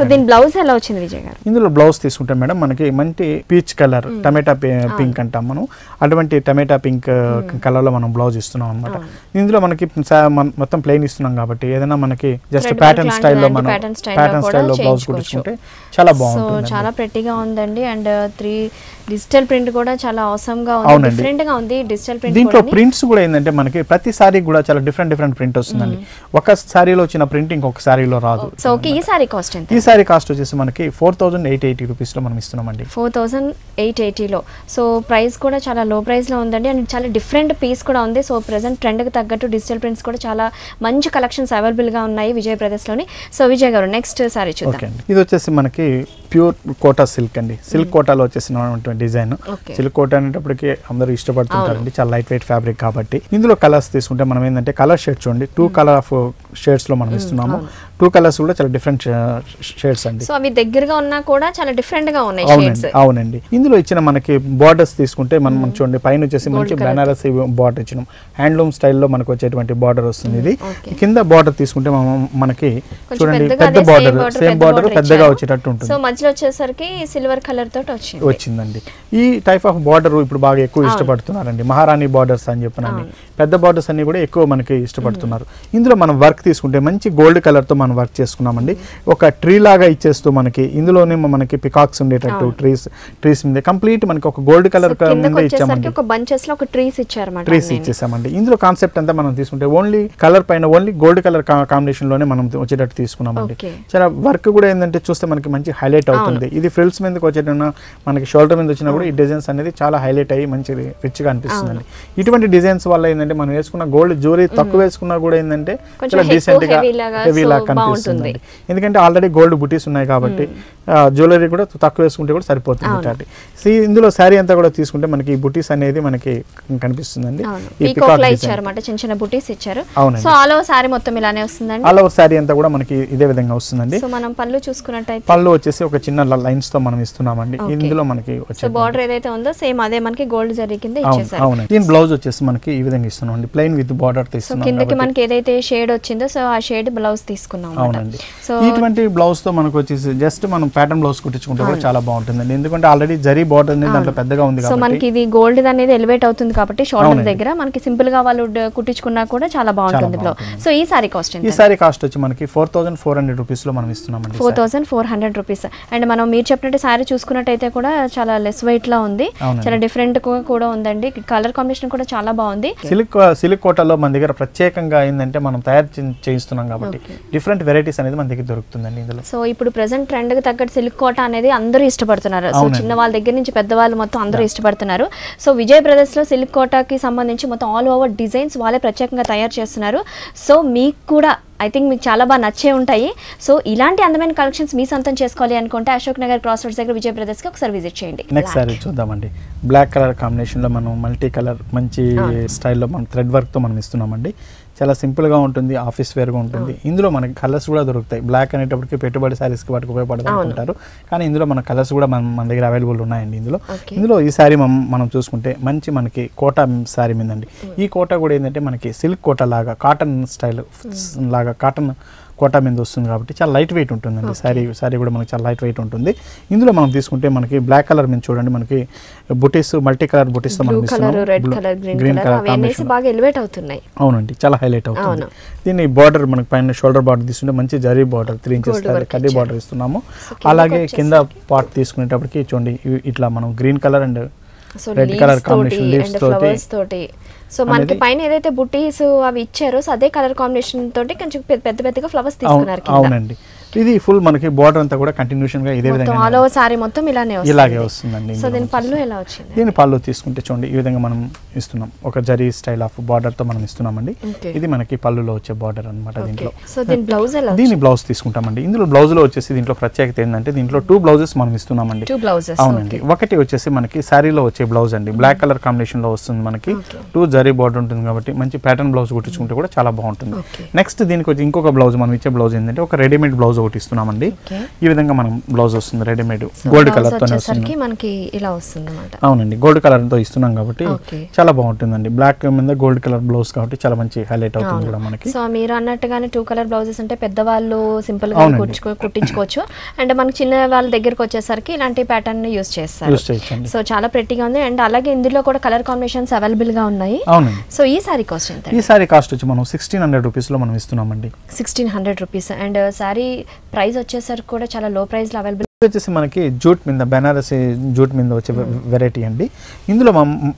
సో దీని బ్లౌజ్ ఎలా వచ్చింది విజయ్ గారు? ఇందులో బ్లౌజ్ తీసుకుంటే మేడం మనకి మంచి పీచ్ కలర్, టమాటా పింక్ అంటాం మనం, అటువంటి టమాటా పింక్ కలర్ లో మనం బ్లౌజ్ ఇస్తున్నాం అనమాట. ఇందులో మనకి మొత్తం ప్లెయిన్ ఇస్తున్నాం కాబట్టి ఏదైనా మనకి జస్ట్ ప్యాటర్న్ స్టైల్లో మనం ప్యాటర్న్ స్టైల్లో బ్లౌజ్ కుట్టించుకుంటే చాలా బాగుంటుంది. చాలా ప్రెట్టీగా ఉందండి. అండ్ 3 డిజిటల్ ప్రింట్ కూడా చాలా ఆసమ్ గా ఉంది, డిఫరెంట్ గా ఉంది డిజిటల్ ప్రింట్. దీంట్లో ప్రింట్స్ కూడా ఏంటంటే మనకి ప్రతి సారీ కూడా చాలా డిఫరెంట్ ప్రింట్ వస్తుందండి. ఒక సారీలో వచ్చిన ప్రింట్ ఇంకొక సారీలో రాదు. సో ఓకే, ఈ సారీ కాస్ట్ ఎంత? ఈ సారీ కాస్ట్ వచ్చేసి మనకి 4880 రూపీస్ లో మనం ఇస్తున్నామండి. 4880 లో. సో ప్రైస్ కూడా చాలా లో ప్రైస్ లో ఉందండి. అండ్ చాలా డిఫరెంట్ పీస్ కూడా ఉంది. సో ప్రెసెంట్ ట్రెండ్ కి తగ్గట్టు డిజిటల్ ప్రింట్స్ కూడా చాలా మంచి కలెక్షన్స్ అవైలబుల్ గా ఉన్నాయి విజయ్ బ్రదర్స్ లోని. సో విజయ్ గారు నెక్స్ట్ సారీ చూద్దాం. ఇది వచ్చేసి మనకి ప్యూర్ కోటా సిల్క్ అండి. సిల్క్ కోటాలో వచ్చేసిన డిజైన్. సిల్క్ కోటా అనేటప్పటికి అందరూ ఇష్టపడుతుంటారండి, చాలా లైట్ వెయిట్ ఫ్యాబ్రిక్ కాబట్టి. ఇందులో కలర్స్ తీసుకుంటే మనం ఏంటంటే కలర్ షేడ్స్ చూడండి, 2 కలర్ ఆఫ్ షేడ్స్ లో మనం ఇస్తున్నాము. 2 కలర్స్ కూడా చాలా డిఫరెంట్ షేడ్స్ అండి. సో అవి దగ్గరగా ఉన్నా కూడా చాలా డిఫరెంట్ గా ఉన్నాయి షేడ్స్. అవునండి. ఇందులో ఇచ్చిన మనకి బార్డర్స్ తీసుకుంటే మనం చూడండి, పైన వచ్చేసి మంచి బనారసి బార్డర్ ఇచ్చినాం. హ్యాండ్లూమ్ స్టైల్లో మనకు వచ్చేటువంటి బార్డర్ వస్తుంది. ఇది కింద బార్డర్ తీసుకుంటే మనకి చూడండి పెద్ద బార్డర్, సేమ్ బార్డర్ పెద్దగా వచ్చేటట్టు ఉంటుంది. సో మధ్యలో వచ్చేసరికి సిల్వర్ కలర్ తోటి వచ్చిందండి. ఈ టైప్ ఆఫ్ బార్డర్ ఇప్పుడు బాగా ఎక్కువ ఇష్టపడుతున్నారండి. మహారాణి బార్డర్స్ అని చెప్పినండి, పెద్ద బార్డర్స్ అన్ని కూడా ఎక్కువ మనకి ఇష్టపడుతున్నారు. ఇందులో మనం వర్క్ తీసుకుంటే మంచి గోల్డ్ కలర్ తో మనం వర్క్ చేసుకున్నామండి. ఒక ట్రీ లాగా ఇచ్చేస్తూ మనకి ఇందులోనే మనకి పికాక్స్ ఉండేటట్టు ట్రీస్ మీద కంప్లీట్ మనకి ఒక గోల్డ్ కలర్ ఇచ్చామండి. ఒక బంచెస్ లో ఒక ట్రీస్ ఇచ్చారన్నమాట. ట్రీస్ ఇచ్చేసామండి. ఇందులో కాన్సెప్ట్ అంతా మనం తీసుకుంటే ఓన్లీ కలర్ పైన ఓన్లీ గోల్డ్ కలర్ కాంబినేషన్ లోనే మనం వచ్చేటట్టు తీసుకున్నామండి. చాలా వర్క్ కూడా ఏంటంటే చూస్తే మనకి మంచి హైలైట్ అవుతుంది. ఇది ఫ్రిల్స్ మీదకి వచ్చేటప్పుడు మనకి షోల్డర్ మీద వచ్చినా కూడా ఈ డిజైన్స్ అనేది చాలా హైలైట్ అయ్యి మంచి రిచ్ గా అనిపిస్తుందండి. ఇటువంటి డిజైన్స్ వల్ల ఏంటంటే మనం వేసుకున్న గోల్డ్ జ్యువెలరీ తక్కువ వేసుకున్నా కూడా ఏంటంటే చాలా డీసెంట్ గా హెవీ లాగా కనిపిస్తుంది. ఎందుకంటే ఆల్రెడీ గోల్డ్ బుటీస్ ఉన్నాయి కాబట్టి జ్యువెలరీ కూడా తక్కువ వేసుకుంటే కూడా సరిపోతుంది. ఇందులో శారీ అంతా కూడా తీసుకుంటే మనకి ఈ బుటీస్ అనేది మనకి కనిపిస్తుందండి. చిన్న బుటీస్ ఇచ్చారు. సో ఆల్ ఓవర్ శారీ మొత్తం ఇలానే వస్తుందండి. ఆల్ ఓవర్ శారీ అంతా కూడా మనకి ఇదే విధంగా వస్తుందండి. సో మనం పళ్ళు చూసుకున్నట్టయితే పళ్ళు వచ్చేసి ఒక చిన్న లైన్స్ తో మనం ఇస్తున్నామండి. ఇందులో మనకి బార్డర్ ఏదైతే ఉందో సేమ్ అదే మనకి గోల్డ్ జరీ కింద ఇచ్చేసారు. అవును. దీని బ్లౌజ్ వచ్చేసి మనకి ఈ విధంగా ఇస్తున్నామండి, ప్లెయిన్ విత్ బార్డర్ తీసుకున్నాం. కిందకి మనకి ఏదైతే షేడ్ వచ్చిందో సో ఆ షేడ్ బ్లౌజ్ తీసుకున్నాం. అవునండి. సో ఇటువంటి బ్లౌజ్ తో మనకు వచ్చేసి జస్ట్ మనం ప్యాటర్న్ బ్లౌజ్ కుట్టించుకుంటే కూడా చాలా బాగుంటుందండి. ఎందుకంటే ఆల్రెడీ జరీ బార్డర్ అనేది దాంట్లో పెద్దగా ఉంది కాబట్టి. సో మనకి ఇది గోల్డ్ అనేది ఎలివేట్ అవుతుంది కాబట్టి షోల్డర్ దగ్గర మనకి సింపుల్ గా వాళ్ళు కుట్టించుకున్నా కూడా చాలా బాగుంటుంది బ్లౌజ్. సో ఈ సారీ కాస్ట్ ఎంత? ఈ సారీ కాస్ట్ వచ్చి మనకి 4400 రూపీస్ లో మనం ఇస్తున్నామండి. 4400 రూపీస్. అండ్ మనం మీరు చెప్పినట్టు సారీ చూసుకున్నట్టయితే కూడా చాలా లెస్ వెయిట్ లా ఉంది, చాలా డిఫరెంట్ కూడా ఉందండి. కలర్ కాంబినేషన్ కూడా చాలా బాగుంది. సిల్క్ కోటాలో మన దగ్గర ప్రత్యేకంగా ఏంటంటే మనం తయారు చేయిస్తున్నాం కాబట్టి డిఫరెంట్ వెరైటీస్ అనేది మన దగ్గర దొరుకుతుందండి ఇందులో. సో ఇప్పుడు ప్రెసెంట్ ట్రెండ్ కి తగ్గట్టు సిల్క్ కోట అనేది అందరూ ఇష్టపడుతున్నారు. సో చిన్న వాళ్ళ దగ్గర నుంచి పెద్ద వాళ్ళు మొత్తం అందరూ ఇష్టపడుతున్నారు. సో విజయ్ బ్రదర్స్ లో సిల్క్ కోటాకి సంబంధించి మొత్తం ఆల్ ఓవర్ డిజైన్స్ వాళ్ళే ప్రత్యేకంగా తయారు చేస్తున్నారు. సో మీకు కూడా ఐ థింక్ మీకు చాలా బాగా నచ్చే ఉంటాయి. సో ఇలాంటి అందమైన కలెక్షన్స్ మీ సొంతం చేసుకోవాలి అనుకుంటే అశోక్ నగర్ క్రాస్ రోడ్స్ దగ్గర విజయ్ బ్రదర్స్ కి ఒకసారి విజిట్ చేయండి. నెక్స్ట్ సారీ చూద్దామండి. బ్లాక్ కలర్ కాంబినేషన్ లో మనం మల్టీ కలర్ మంచి స్టైల్లో మనం థ్రెడ్ వర్క్ తో మనం ఇస్తున్నామండి. చాలా సింపుల్ గా ఉంటుంది, ఆఫీస్ వేర్ గా ఉంటుంది. ఇందులో మనకి కలర్స్ కూడా దొరుకుతాయి. బ్లాక్ అనేటప్పటికి పెట్టుబడి సారీస్ కి వాటికి ఉపయోగపడతాయి అనుకుంటారు, కానీ ఇందులో మన కలర్స్ కూడా మన దగ్గర అవైలబుల్ ఉన్నాయండి. ఇందులో ఈ సారీ మనం చూసుకుంటే మంచి మనకి కోటా సారీ మీదండి. ఈ కోటా కూడా ఏంటంటే మనకి సిల్క్ కోటా లాగా కాటన్ స్టైల్ లాగా కాటన్ కోటా మీద వస్తుంది కాబట్టి చాలా లైట్ వెయిట్ ఉంటుందండి. సారీ కూడా మనకి చాలా లైట్ వెయిట్ ఉంటుంది. ఇందులో మనం తీసుకుంటే మనకి బ్లాక్ కలర్ మీద చూడండి మనకి బుటీస్ మల్టీ కలర్ బుటీస్ తో మనం గ్రీన్ కలర్ కాంబినేషన్ బాగా ఎలివేట్ అవుతున్నాయి. అవునండి, చాలా హైలైట్ అవుతుంది. దీని బార్డర్ మనకి పైన షోల్డర్ బార్డర్ తీసుకుంటే మంచి జరీ బార్డర్ 3 ఇంచెస్ కడ్డీ బార్డర్ ఇస్తున్నాము. అలాగే కింద పార్ట్ తీసుకునేటప్పటికి చూడండి ఇట్లా మనం green colour and red colour combination leaves తోటి. సో మనకి పైన ఏదైతే బుటీస్ అవి ఇచ్చారో సో అదే కలర్ కాంబినేషన్ తోటి కొంచెం పెద్దగా ఫ్లవర్స్ తీసుకున్నారు. అవునండి. ఇది ఫుల్ మనకి బార్డర్ అంతా కూడా కంటిన్యూషన్ గా ఇదే విధంగా ఆల్ ఓవర్ సారీ మొత్తం ఇలాగే వస్తుందండి. సో దీని పళ్ళు ఎలా వచ్చింది? దీని పళ్ళు తీసుకుంటే చూడండి ఈ విధంగా మనం ఇస్తున్నాం. ఒక జరీ స్టైల్ ఆఫ్ బార్డర్ తో మనం ఇస్తున్నామండి. ఇది మనకి పళ్ళులో వచ్చే బార్డర్ అన్నమాట. దీంట్లో సో దీని బ్లౌజ్ ఎలా? దీని బ్లౌజ్ తీసుకుంటామండి. ఇందులో బ్లౌజ్ లో వచ్చేసి దీంట్లో ప్రత్యేకత ఏంటంటే దీంట్లో 2 బ్లౌజెస్ మనం ఇస్తున్నామండి. 2 బ్లౌజెస్. అవునండి. ఒకటి వచ్చేసి మనకి సారీలో వచ్చే బ్లౌజ్ అండి, బ్లాక్ కలర్ కాంబినేషన్ లో వస్తుంది మనకి. 2 జరీ బార్డర్ ఉంటుంది కాబట్టి మంచి ప్యాటర్న్ బ్లౌజ్ కుట్టించుకుంటే కూడా చాలా బాగుంటుంది. నెక్స్ట్ దీనికి వచ్చి ఇంకొక బ్లౌజ్ మనం ఇచ్చే బ్లౌజ్ ఏంటంటే ఒక రెడీమేడ్ బ్లౌజ్ ఒకటి ఇస్తున్నామండి. ఈ విధంగా మనం బ్లౌజ్ వస్తుంది రెడీమేడ్ గోల్డ్ కలర్ తో వస్తుంది మనకి ఇలా వస్తుంది అన్నమాట. అవునండి, గోల్డ్ కలర్ తో ఇస్తున్నాం కాబట్టి చాలా బాగుంటుందండి. బ్లాక్ మీద గోల్డ్ కలర్ బ్లౌజ్ కాబట్టి చాలా మంచి హైలైట్ అవుతుంది కూడా మనకి. సో మీరు అన్నట్టుగానే 2 కలర్ బ్లౌజెస్ అంటే పెద్దవాళ్ళు సింపుల్ గా కుట్టించుకోవచ్చు. అండ్ మనకి చిన్న వాళ్ళ దగ్గరకు వచ్చేసరికి ఇలాంటి ప్యాటర్న్ యూస్ చేస్తారు. సో చాలా ప్రెట్టీగా ఉంది. అండ్ అలాగే ఇందులో కూడా కలర్ కాంబినేషన్స్ అవైలబుల్ గా ఉన్నాయి. అవునండి. సో ఈ సారీ కాస్ట్ ఎంత? ఈ సారీ కాస్ట్ వచ్చి మనం 1600 రూపీస్ లో మనం ఇస్తున్నామండి. 1600 రూపీస్. అండ్ సారీ ప్రైస్ వచ్చేసరికి కూడా చాలా లో ప్రైస్ లో అవైలబుల్ వచ్చేసి మనకి జూట్ మీద బెనారసి జూట్ మీద వచ్చే వెరైటీ అండి. ఇందులో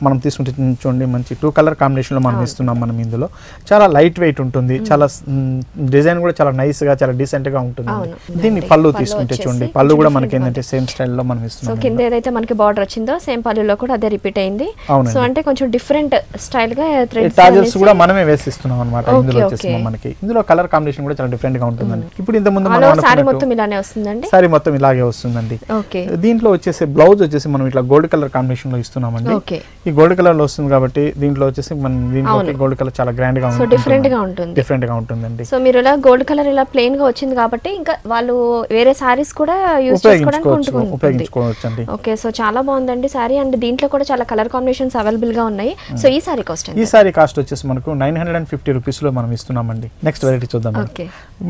మనం తీసుకుంటే చూడండి మంచి 2 కలర్ కాంబినేషన్ లో మనం ఇస్తున్నాం. మనం ఇందులో చాలా లైట్ వెయిట్ ఉంటుంది, చాలా డిజైన్ కూడా చాలా నైస్ గా చాలా డీసెంట్ గా ఉంటుంది. దీన్ని పళ్ళు తీసుకుంటే చూడండి, పళ్ళు కూడా మనకి ఏంటంటే సేమ్ స్టైల్ లో మనం ఇస్తున్నాం. సో కింద ఏదైతే మనకి బార్డర్ వచ్చిందో సేమ్ పళ్ళులో కూడా అదే రిపీట్ అయింది. సో అంటే కొంచెం డిఫరెంట్ స్టైల్ గా టాజల్స్ కూడా మనమే వేసిస్తున్నాం అన్నమాట. ఇందులో వచ్చేసి మనకి ఇందులో కలర్ కాంబినేషన్ కూడా చాలా డిఫరెంట్ గా ఉంటుందండి. ఇప్పుడు ఇంత ముందు మనం సారీ మొత్తం ఇలానే వస్తుందండి. సారీ మొత్తం ఇలాగే వస్తుందండి. దీంట్లో వచ్చేసి బ్లౌజ్ వచ్చేసి మనం ఇట్లా గోల్డ్ కలర్ కాంబినేషన్ లో ఇస్తున్నామండి. ఈ గోల్డ్ కలర్ లో వస్తుంది కాబట్టి దీంట్లో వచ్చేసి మనం దీంట్లో గోల్డ్ కలర్ చాలా గ్రాండ్ గా ఉంటుంది, డిఫరెంట్ గా ఉంటుందండి. సో మీరు ఇలా గోల్డ్ కలర్ ఇలా ప్లెయిన్ గా వచ్చింది కాబట్టి ఇంకా వాళ్ళు వేరే సారీస్ కూడా యూస్ చేసుకోవడానికి ఉపయోగించుకోవచ్చండి. ఓకే, సో చాలా బాగుందండి సారీ. అండ్ దీంట్లో కూడా చాలా కలర్ కాంబినేషన్స్ అవైలబుల్ గా ఉన్నాయి. సో ఈ సారీ కాస్ట్ ఈ సారీ కాస్ట్ వచ్చేసి మనకు 950 రూపీస్ లో మనం ఇస్తున్నామండి. నెక్స్ట్ వెరైటీ చూద్దాం.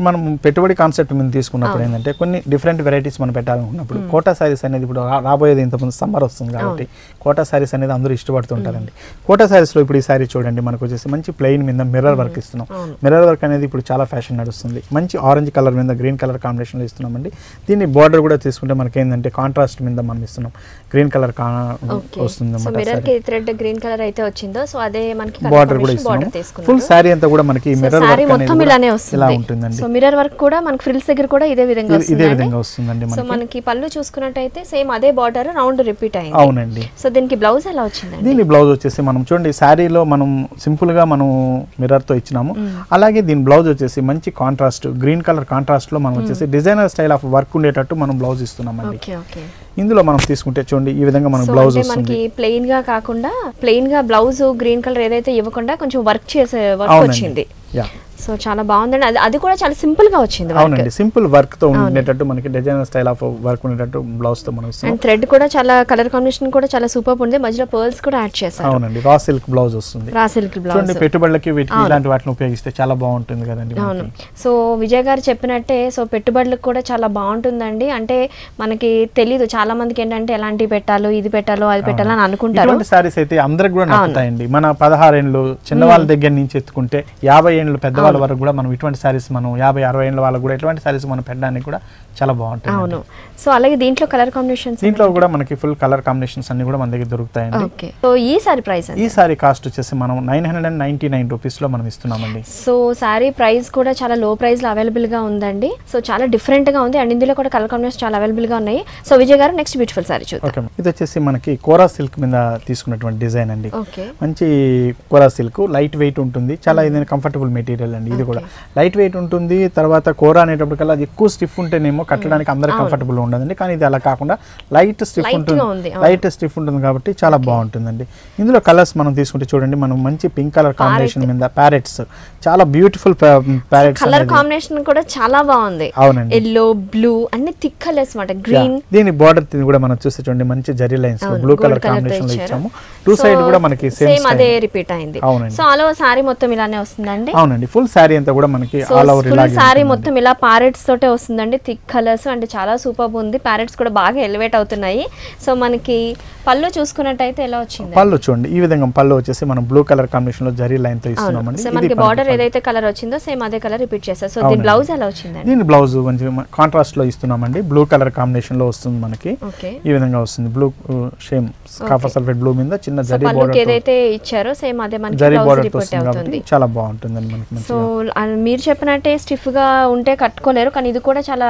మనం పెట్టుబడి కాన్సెప్ట్ మీద తీసుకున్నప్పుడు ఏంటంటే కొన్ని డిఫరెంట్ వెరైటీస్ మనం పెట్టాలనుకున్నప్పుడు కోటా సారీస్ అనేది ఇప్పుడు రాబోయేది ఇంతకుముందు సమ్మర్ వస్తుంది కాబట్టి కోటా సారీస్ అనేది అందరూ ఇష్టపడుతుంటారండి. కోటా సారీస్ లో ఇప్పుడు ఈ సారీ చూడండి మనకు వచ్చేసి మంచి ప్లెయిన్ మీద మిర్రర్ వర్క్ ఇస్తున్నాం. మిర్రర్ వర్క్ అనేది ఇప్పుడు చాలా ఫ్యాషన్ నడుస్తుంది. మంచి ఆరెంజ్ కలర్ మీద గ్రీన్ కలర్ కాంబినేషన్ లో ఇస్తున్నామండి. దీన్ని బార్డర్ కూడా తీసుకుంటే మనకి ఏంటంటే కాంట్రాస్ట్ మీద మనం ఇస్తున్నాం. గ్రీన్ కలర్ వస్తుంది గ్రీన్ కలర్ అయితే వచ్చిందో సో అదే మనకి బార్డర్ కూడా ఇస్తున్నాం. ఫుల్ సారీ అంతా కూడా మనకి మిర్రర్ వర్క్ అనేది ఇలా ఉంటుందండి. సో మిర్రర్ వర్క్ కూడా మనకి ఫ్రిల్స్ దగ్గర కూడా ఇదే విధంగా వస్తుందండి. సో మనకి పళ్ళు చూసుకున్నట్టయితే సేమ్ అదే బార్డర్ రౌండ్ రిపీట్ అయింది. అవునండి. సో దీనికి బ్లౌజ్ ఎలా వచ్చిందండి? దీని బ్లౌజ్ వచ్చేసి మనం చూడండి సారీలో మనం సింపుల్ గా మనం మిర్రర్ తో ఇచ్చినాము. అలాగే దీని బ్లౌజ్ వచ్చేసి మంచి కాంట్రాస్ట్ గ్రీన్ కలర్ కాంట్రాస్ట్ లో మనం వచ్చేసి డిజైనర్ స్టైల్ ఆఫ్ వర్క్ ఉండేటట్టు మనం బ్లౌజ్ ఇస్తున్నామండి. ఇందులో మనం తీసుకుంటే చూడండి ఈ విధంగా మనం బ్లౌజ్ మనకి ప్లెయిన్ గా కాకుండా ప్లెయిన్ గా బ్లౌజ్ గ్రీన్ కలర్ ఏదైతే ఇవ్వకుండా కొంచెం వర్క్ చేసే వర్క్ వచ్చింది. సో చాలా బాగుందండి. అది కూడా చాలా సింపుల్ గా వచ్చింది. అవునండి, సింపుల్ వర్క్ తో ఉండేటట్టు మనకి డిజైనర్ స్టైల్ ఆఫ్ వర్క్ ఉండేటట్టు బ్లౌజ్ తో మనం ఇస్తాం. అండ్ థ్రెడ్ కూడా చాలా కలర్ కాంబినేషన్ కూడా చాలా సూపర్ ఉంది. మధ్యలో పర్ల్స్ కూడా యాడ్ చేశారు. అవునండి, రా సిల్క్ బ్లౌజ్ వస్తుంది. రా సిల్క్ బ్లౌజ్ చూడండి పెట్టుబడులకి వీటికి ఇలాంటి వాటిని ఉపయోగిస్తే చాలా బాగుంటుంది కదండి. అవును. సో విజయ్ గారు చెప్పినట్టే సో పెట్టుబడులకు కూడా చాలా బాగుంటుందండి. అంటే మనకి తెలీదు చాలా మందికి ఏంటంటే ఎలాంటి పెట్టాలో ఇది పెట్టాలో అది పెట్టాలో అని అనుకుంటారు. ఇటువంటి సారీస్ అయితే అందరికి కూడా నచ్చుతాయండి. మన 16 ఏళ్ళు చిన్నవాళ్ళ దగ్గర నుంచి ఎత్తుకుంటే 50 ఏళ్ళు పెద్దవాళ్ళ వరకు కూడా మనం ఇటువంటి సారీస్ మనం 50-60 ఏళ్ళ వాళ్ళకి కూడా ఇటువంటి సారీస్ మనం పెట్టడానికి కూడా చాలా బాగుంటుంది. అవును. సో అలాగే దీంట్లో కలర్ కాంబినేషన్స్ దీంట్లో కూడా మనకి ఫుల్ కలర్ కాంబినేషన్స్ అన్ని కూడా మన దగ్గర దొరుకుతాయండి. ఓకే. సో ఈ సారీ ప్రైస్ ఈ సారీ కాస్ట్ వచ్చేసి మనం 999 రూపీస్ లో మనం ఇస్తున్నామండి. సో సారీ ప్రైస్ కూడా చాలా లో ప్రైస్ లో అవైలబుల్ గా ఉందండి. సో చాలా డిఫరెంట్ గా ఉంది. అండ్ ఇందులో కూడా కలర్ కాంబినేషన్ చాలా అవైలబుల్ గా ఉన్నాయి. సో విజయ్ గారు నెక్స్ట్ బ్యూటిఫుల్ సారీ చూద్దాం. ఇది వచ్చేసి మనకి కోరా సిల్క్ మీద తీసుకున్నటువంటి డిజైన్ అండి. మంచి కోరా సిల్క్ లైట్ వెయిట్ ఉంటుంది. చాలా ఇది కంఫర్టబుల్ మెటీరియల్ అండి. ఇది కూడా లైట్ వెయిట్ ఉంటుంది. తర్వాత కోరా అనేటప్పటికల్లా అది ఎక్కువ స్టిఫ్ ఉంటేనేమో కట్టడానికి అందరికి కంఫర్టబుల్ ఉండదండి. కానీ ఇది అలా కాకుండా లైట్ స్టిఫ్ ఉంటుంది కాబట్టి చాలా బాగుంటుందండి. ఇందులో కలర్స్ మనం తీసుకుంటే చూడండి మనం మంచి పింక్ కలర్ కాంబినేషన్ మీద ప్యారెట్స్ చాలా బ్యూటిఫుల్ ప్యారెట్స్ కలర్ కాంబినేషన్ కూడా చాలా బాగుంది. అవునండి, ఎల్లో బ్లూ అన్ని థిక్ కలర్స్ మాట గ్రీన్. దీని బార్డర్ కూడా మనం చూస్తే చూడండి మంచి zari lines blue colour combination లో ఇచ్చాము. టూ సైడ్ కూడా మనకి సేమ్ అదే రిపీట్ అయింది. సో ఆల్ ఓవర్ సారీ మొత్తం ఇలానే వస్తుందండి. అవునండి, ఫుల్ సారీ అంతా కూడా మనకి ఆల్ ఓవర్ ఇలాగే సారీ మొత్తం ఇలా ప్యారెట్స్ తోటే వస్తుందండి. థిక్ కలర్స్ అంటే చాలా సూపర్ ఉంది. ప్యారెట్స్ కూడా బాగా ఎలివేట్ అవుతున్నాయి. సో మనకి పళ్ళు చూసుకున్నట్టయితే ఎలా వచ్చింది? పళ్ళు చూడండి ఈ విధంగా పళ్ళు వచ్చేసి మనం బ్లూ కలర్ కాంబినేషన్ లో జరీ లైన్ తో ఇస్తున్నామండి. సో మనకి బార్డర్ ఏదైతే కలర్ వచ్చిందో సేమ్ అదే కలర్ రిపీట్ చేస్తారు. సో దీని బ్లౌజ్ ఎలా వచ్చింది? దీని బ్లౌజ్ కొంచెం కాంట్రాస్ట్ లో ఇస్తున్నామండి. బ్లూ కలర్ కాంబినేషన్ లో వస్తుంది మనకి. ఈ విధంగా వస్తుంది. Blue same copper sulphate blue మీద చిన్న జరీ బార్డర్ ఏదైతే ఇచ్చారో సేమ్ అదే మనకి జరీ బార్డర్ రిపోర్ట్ అవుతుంది. చాలా బాగుంటుందండి మనకి. సో మీరు చెప్పినట్టే స్టిఫ్ గా ఉంటే కట్టుకోలేరు. కానీ ఇది కూడా చాలా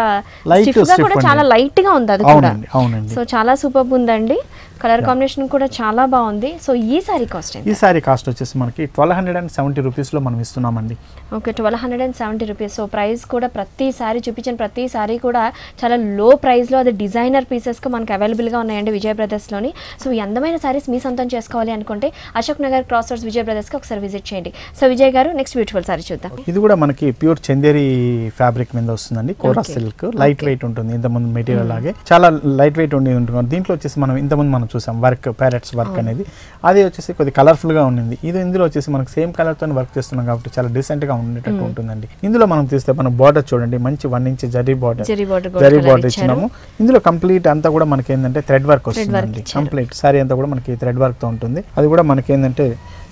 స్టిఫ్ గా కూడా చాలా లైట్ గా ఉంది. అది కూడా అవునండి. సో చాలా సూపర్ ఉందండి. కలర్ కాంబినేషన్ కూడా చాలా బాగుంది. సో ఈ సారీ కాస్ట్ ఎంత? ఈ సారీ కాస్ట్ వచ్చేసి మనకి 1270 రూపీస్లో మనం ఇస్తున్నామండి. Okay, 1270 rupees. సో ప్రైస్ కూడా ప్రతి సారీ చూపించిన ప్రతి సారీ కూడా చాలా లో ప్రైస్లో, అది డిజైనర్ పీసెస్కి మనకి అవైలబుల్గా ఉన్నాయండి విజయ్ బ్రదర్స్లోని. సో ఈ అందమైన సారీస్ మీ సొంతం చేసుకోవాలి అనుకుంటే అశోక్ నగర్ క్రాస్ రోడ్స్ విజయ్ బ్రదర్స్కి ఒకసారి విజిట్ చేయండి. సో విజయ్ గారు నెక్స్ట్ బ్యూటిఫుల్ సారీ చూద్దాం. ఇది కూడా మనకి ప్యూర్ చందేరి ఫ్యాబ్రిక్ మీద వస్తుందండి. కోరా సిల్క్ లైట్ వెయిట్ ఉంటుంది. ఇంతకుముందు మెటీరియల్ లాగే చాలా లైట్ వెయిట్ ఉండి ఉంటుంది. దీంట్లో వచ్చేసి మనం ఇంతకుముందు మనం చూసాం వర్క్ ప్యారెట్స్ వర్క్ అనేది, అది వచ్చేసి కొద్ది కలర్ఫుల్ గా ఉంది. ఇది ఇందులో వచ్చేసి మనకి సేమ్ కలర్ తో వర్క్ చేస్తున్నాం కాబట్టి చాలా డీసెంట్ గా ఉండేటట్టు ఉంటుందండి. ఇందులో మనం తీస్తే మన బార్డర్ చూడండి, మంచి 1 ఇంచ్ జరీ బార్డర్ ఇచ్చినాము. ఇందులో కంప్లీట్ అంతా కూడా మనకి ఏంటంటే థ్రెడ్ వర్క్ వస్తుందండి. కంప్లీట్ సారీ అంతా కూడా మనకి థ్రెడ్ వర్క్ తో ఉంటుంది. అది కూడా మనకి ఏంటంటే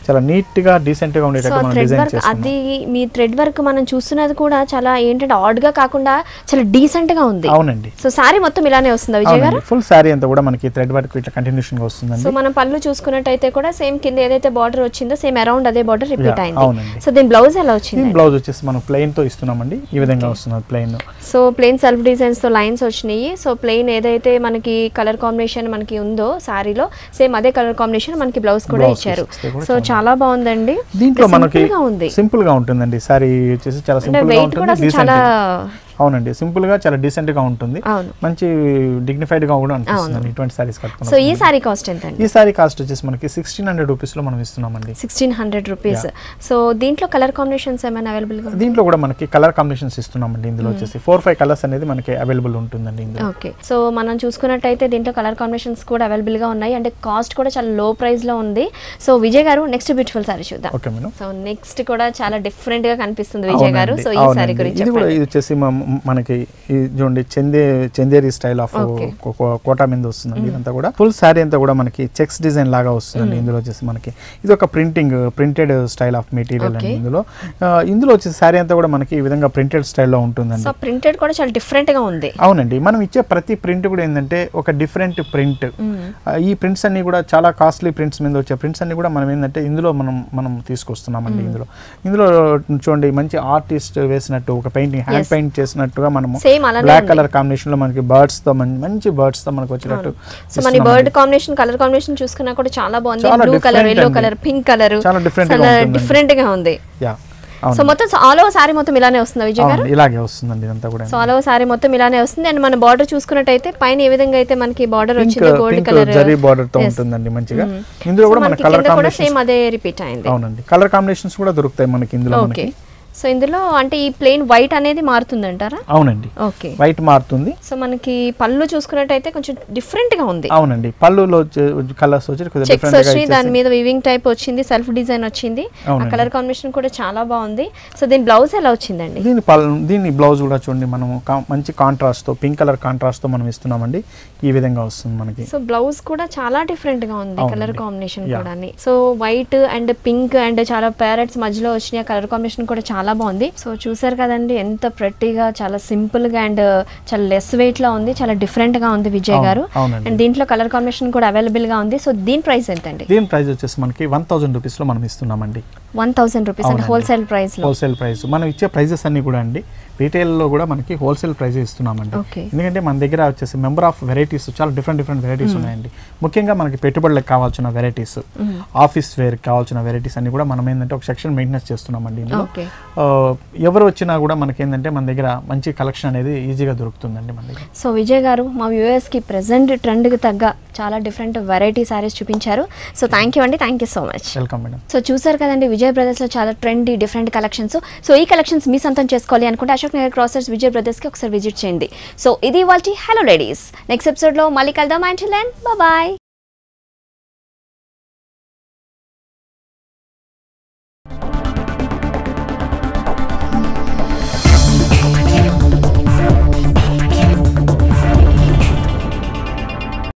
చాలా నీట్ గా డీసెంట్ గా ఉండేటట్టు మనం డిజైన్ చేస్తాం. అది మీ థ్రెడ్ వర్క్ మనం చూస్తున్నది కూడా చాలా ఏంటంటే ఆడ్ గా కాకుండా చాలా డీసెంట్ గా ఉంది. అవునండి. సో సారీ మొత్తం ఇలానే వస్తుందా విజయ్ గారు? ఫుల్ సారీ అంతా కూడా మనకి థ్రెడ్ వర్క్ ఇట్లా కంటిన్యూషన్ గా వస్తుందండి. సో మనం పళ్ళు చూసుకున్నట్టయితే కూడా సేమ్ కింద ఏదైతే బార్డర్ వచ్చిందో సేమ్ అరౌండ్ అదే బార్డర్ రిపీట్ అయింది. సో దీని బ్లౌజ్ ఎలా వచ్చింది? బ్లౌజ్ వచ్చేసి మనం ప్లెయిన్ తో ఇస్తున్నామండి. ఈ విధంగా వస్తుంది plain. So plain self designs తో లైన్స్ వచ్చినాయి. సో ప్లెయిన్ ఏదైతే మనకి కలర్ కాంబినేషన్ మనకి ఉందో సారీలో సేమ్ అదే కలర్ కాంబినేషన్ మనకి బ్లౌజ్ కూడా ఇచ్చారు. సో చాలా బాగుందండి. దీంట్లో మనకి సింపుల్ గా ఉంటుందండి. సారీ వచ్చేసి చాలా సింపుల్ గా ఉంటుంది. అవునండి, సింపుల్ గా చాలా డీసెంట్ గా ఉంటుంది. మంచి డిగ్నిఫైడ్ గా కూడా అనిపిస్తుంది ఇటువంటి సారీస్ కట్టుకున్నాం. సో ఈ సారీ కాస్ట్ ఎంత అండి? ఈ సారీ కాస్ట్ వచ్చేసి మనకి 1600 రూపీస్ లో మనం ఇస్తున్నామండి. 1600 రూపీస్. సో దీంట్లో కలర్ కాంబినేషన్స్ ఏమైనా అవైలబుల్ గా? దీంట్లో కూడా మనకి కలర్ కాంబినేషన్స్ ఇస్తున్నామండి. ఇందులో వచ్చేసి 4-5 కలర్స్ అనేది మనకి అవైలబుల్ ఉంటుందండి ఇందులో. ఓకే, సో మనం చూసుకున్నట్టయితే దీంట్లో కలర్ కాంబినేషన్స్ కూడా అవైలబుల్ గా ఉన్నాయి. అంటే కాస్ట్ కూడా చాలా లో ప్రైస్ లో ఉంది. సో విజయ్ గారు నెక్స్ట్ బ్యూటిఫుల్ సారీ చూద్దాం. Okay madam. సో నెక్స్ట్ కూడా చాలా డిఫరెంట్ గా కనిపిస్తుంది విజయ్ గారు. సో ఈ సారీ గురించి ఇది కూడా ఇది వచ్చేసి మనకి చూడండి చందేరి స్టైల్ ఆఫ్ కోటా మీద వస్తుందండి. ఇదంతా కూడా ఫుల్ సారీ అంతా కూడా మనకి చెక్స్ డిజైన్ లాగా వస్తుందండి. ఇందులో వచ్చేసి మనకి ఇది ఒక ప్రింటెడ్ స్టైల్ ఆఫ్ మెటీరియల్ అండి. ఇందులో వచ్చేసి సారీ అంతా కూడా మనకి ఈ విధంగా ప్రింటెడ్ స్టైల్లో ఉంటుందండి. సో ప్రింటెడ్ కూడా చాలా డిఫరెంట్ గా ఉంది. అవునండి, మనం ఇచ్చే ప్రతి ప్రింట్ కూడా ఏంటంటే ఒక డిఫరెంట్ ప్రింట్. ఈ ప్రింట్స్ అన్ని కూడా చాలా కాస్ట్లీ ప్రింట్స్ మీద వచ్చే ప్రింట్స్ అన్ని కూడా మనం ఏంటంటే ఇందులో మనం తీసుకొస్తున్నామండి. ఇందులో చూడండి మంచి ఆర్టిస్ట్ వేసినట్టు ఒక పెయింటింగ్ హ్యాండ్ పెయింట్ చేసినట్టుగా మనము బ్లాక్ కలర్ కాంబినేషన్ లో మనకి బర్డ్స్ తో మంచి బర్డ్స్ తో మనకు వచ్చేటట్టు. సో మన బర్డ్ కాంబినేషన్ కలర్ కాంబినేషన్ చూసుకున్నా కూడా చాలా బాగుంది. Blue colour, yellow colour, pink colour చాలా డిఫరెంట్ గా ఉంది. సో మొత్తం ఆల్ ఓవర్ సారీ మొత్తం ఇలానే వస్తుంది విజయ్ గారు? ఇలాగే వస్తుందండి ఇదంతా కూడా. సో ఆల్ ఓవర్ సారీ మొత్తం ఇలానే వస్తుంది. అండ్ మన బార్డర్ చూసుకున్నట్టయితే పైన ఏ విధంగా అయితే మనకి బార్డర్ వచ్చిందో గోల్డ్ కలర్ జరీ బార్డర్ తో ఉంటుందండి మంచిగా. ఇందులో కూడా మన కలర్ కాంబినేషన్ సేమ్ అదే రిపీట్ అయింది. అవునండి, కలర్ కాంబినేషన్స్ కూడా దొరుకుతాయి మనకి ఇందులో. ఓకే, సో ఇందులో అంటే ఈ ప్లెయిన్ వైట్ అనేది మారుతుంది అంటారా? అవునండి, ఓకే, వైట్ మారుతుంది. సో మనకి పళ్ళు చూసుకున్నట్టయితే కొంచెం డిఫరెంట్ గా ఉంది. అవునండి, పళ్ళులో కలర్స్ వచ్చి చెక్స్ వచ్చి దాని మీద వీవింగ్ టైప్ వచ్చింది, సెల్ఫ్ డిజైన్ వచ్చింది. ఆ కలర్ కాంబినేషన్ కూడా చాలా బాగుంది. సో దీని బ్లౌజ్ ఎలా వచ్చిందండి? దీని బ్లౌజ్ కూడా చూడండి మనం మంచి కాంట్రాస్ట్ తో పింక్ కలర్ కాంట్రాస్ట్ తో మనం ఇస్తున్నామండి. ఈ విధంగా వస్తుంది మనకి. సో బ్లౌజ్ కూడా చాలా డిఫరెంట్ గా ఉంది కలర్ కాంబినేషన్ కూడా. So white and pink and చాలా ప్యారెట్స్ మధ్యలో వచ్చిన కలర్ కాంబినేషన్ కూడా చాలా బాగుంది. సో చూసారు కదండి ఎంత ప్రెట్టీగా, చాలా సింపుల్ గా అండ్ చాలా లెస్ వెయిట్ లో ఉంది, చాలా డిఫరెంట్ గా ఉంది విజయ్ గారు. అండ్ దీంట్లో కలర్ కాంబినేషన్ కూడా అవైలబుల్ గా ఉంది. సో దీని ప్రైస్ ఎంత అండి? దీని ప్రైస్ వచ్చేసి మనకి 1000 రూపీస్ లో మనం ఇస్తున్నామండి. 1000 రూపీస్ అంటే హోల్సేల్ ప్రైస్. హోల్సేల్ ప్రైస్ మనం ఇచ్చే ప్రైజెస్ అన్ని కూడా అండి రీటైల్ లో కూడా మనకి హోల్సేల్ ప్రైస్ ఇస్తున్నామండి. ఎందుకంటే మన దగ్గర వచ్చేసి మెంబర్ ఆఫ్ వెరైటీస్ చాలా డిఫరెంట్ వెరైటీస్ ఉన్నాయండి. ముఖ్యంగా మనకి పెట్టుబడులకు కావాల్సిన వెరైటీస్, ఆఫీస్ వేర్ కావాల్సిన వెరైటీస్ అన్ని కూడా మనం ఏంటంటే ఒక సెక్షన్ మెయింటెనెన్స్ చేస్తున్నామండి. ఇందులో ఎవరు వచ్చినా కూడా మనకి ఏంటంటే మన దగ్గర మంచి కలెక్షన్ అనేది ఈజీగా దొరుకుతుందండి మన దగ్గర. సో విజయ్ గారు మా వ్యూయర్స్ కి ప్రెసెంట్ ట్రెండ్ కి తగ్గ చాలా డిఫరెంట్ వెరైటీ సారీస్ చూపించారు. సో థ్యాంక్ యూ అండి, thank you so much. Welcome madam. So చూసారు కదండి విజయ్ బ్రదర్స్ లో చాలా ట్రెండీ డిఫరెంట్ కలెక్షన్స్. సో ఈ కలెక్షన్స్ మీ సొంతం చేసుకోవాలి అనుకుంటే అశోక్ నగర్ క్రాసర్స్ విజయ్ బ్రదర్స్ కి ఒకసారి విజిట్ చేయండి. సో ఇది ఇవాల్టి హలో లేడీస్. నెక్స్ట్ ఎపిసోడ్ లో మళ్ళీ కలుద్దాం. Until then bye by.